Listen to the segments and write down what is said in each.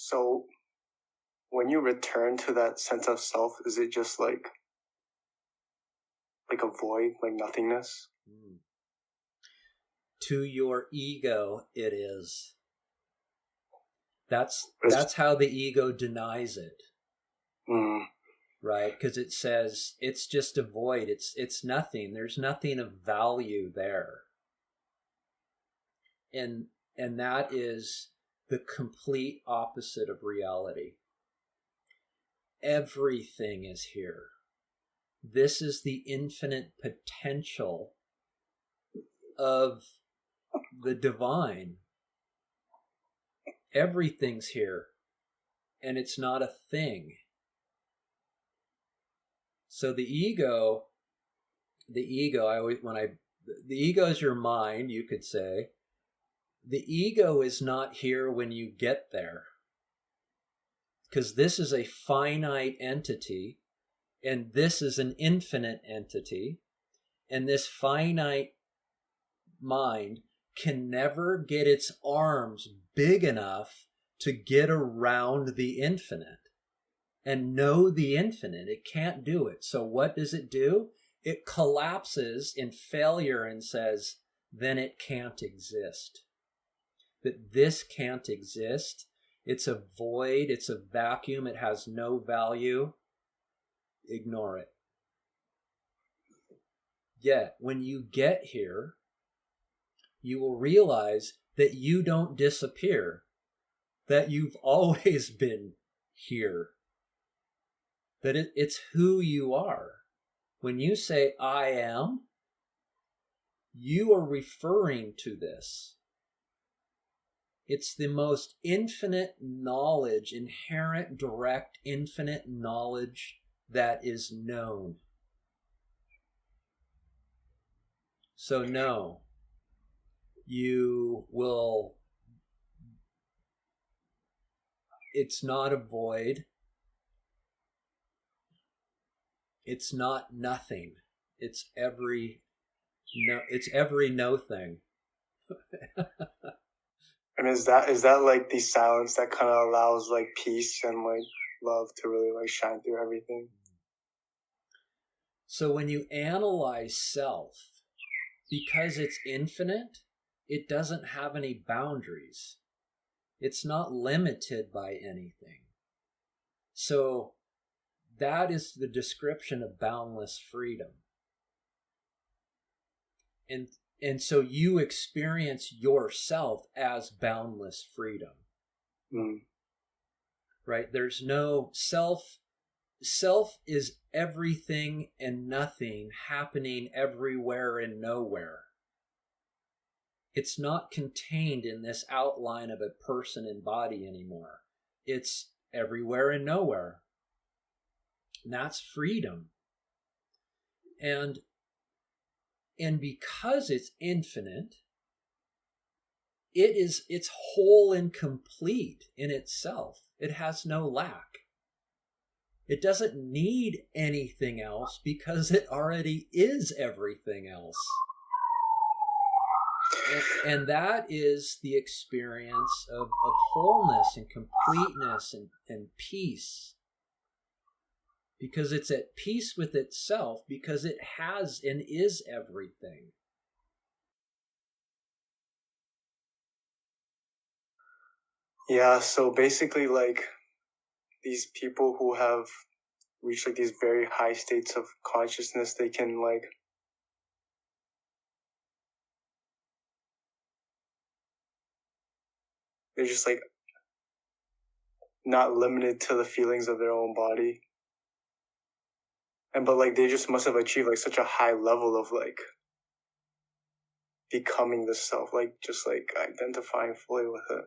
So when you return to that sense of self, is it just like a void, like nothingness? To your ego, it is. That's how the ego denies it. Right? Because it says it's just a void. It's nothing. There's nothing of value there. And that is the complete opposite of reality. Everything is here. This is the infinite potential of the divine. Everything's here, and it's not a thing. So the ego is your mind, you could say. The ego is not here when you get there, because this is a finite entity, and this is an infinite entity, and this finite mind can never get its arms big enough to get around the infinite and know the infinite. It can't do it. So what does it do? It collapses in failure and says, then it can't exist. That this can't exist. It's a void. It's a vacuum. It has no value. Ignore it. Yet, when you get here, you will realize that you don't disappear, that you've always been here, that it's who you are. When you say, I am, you are referring to this. It's the most infinite knowledge, inherent, direct, infinite knowledge that is known. So no, it's not a void. It's not nothing. It's every no thing. And is that like the silence that kind of allows like peace and like love to really like shine through everything? So when you analyze self, because it's infinite, it doesn't have any boundaries. It's not limited by anything. So that is the description of boundless freedom. And so you experience yourself as boundless freedom. Right? There's no self. Self is everything and nothing happening everywhere and nowhere. It's not contained in this outline of a person and body anymore. It's everywhere and nowhere. And that's freedom. And because it's infinite, it's whole and complete in itself. It has no lack. It doesn't need anything else because it already is everything else. And that is the experience of wholeness and completeness and peace. Because it's at peace with itself, because it has and is everything. Yeah, so basically like these people who have reached like these very high states of consciousness, they can like they're just like not limited to the feelings of their own body. But like they just must have achieved like such a high level of like becoming the self, like just like identifying fully with it.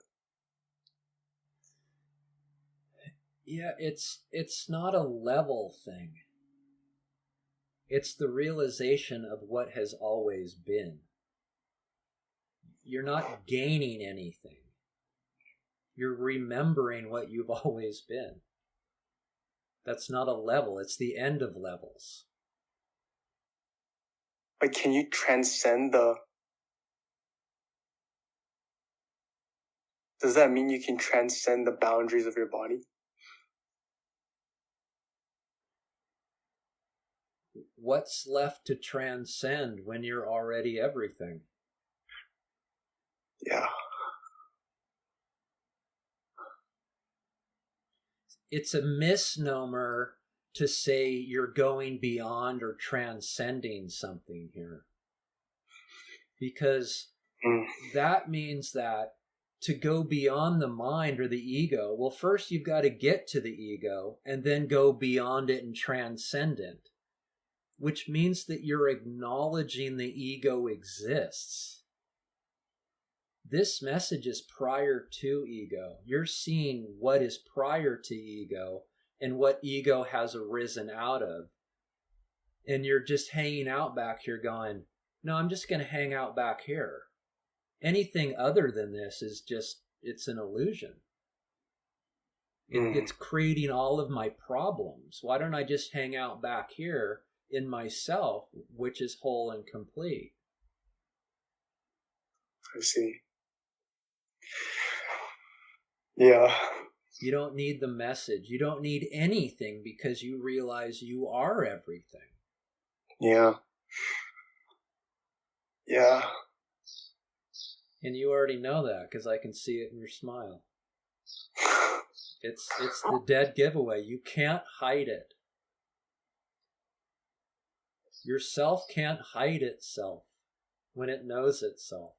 Yeah, it's not a level thing. It's the realization of what has always been. You're not gaining anything. You're remembering what you've always been. That's not a level. It's the end of levels. But can you transcend does that mean you can transcend the boundaries of your body? What's left to transcend when you're already everything? Yeah. It's a misnomer to say you're going beyond or transcending something here. Because that means that to go beyond the mind or the ego, well, first you've got to get to the ego and then go beyond it and transcend it, which means that you're acknowledging the ego exists. This message is prior to ego. You're seeing what is prior to ego and what ego has arisen out of. And you're just hanging out back here going, no, I'm just going to hang out back here. Anything other than this is just, it's an illusion. It's creating all of my problems. Why don't I just hang out back here in myself, which is whole and complete? I see. Yeah. You don't need the message. You don't need anything because you realize you are everything. Yeah. Yeah. And you already know that because I can see it in your smile. It's the dead giveaway. You can't hide it. Yourself can't hide itself when it knows itself.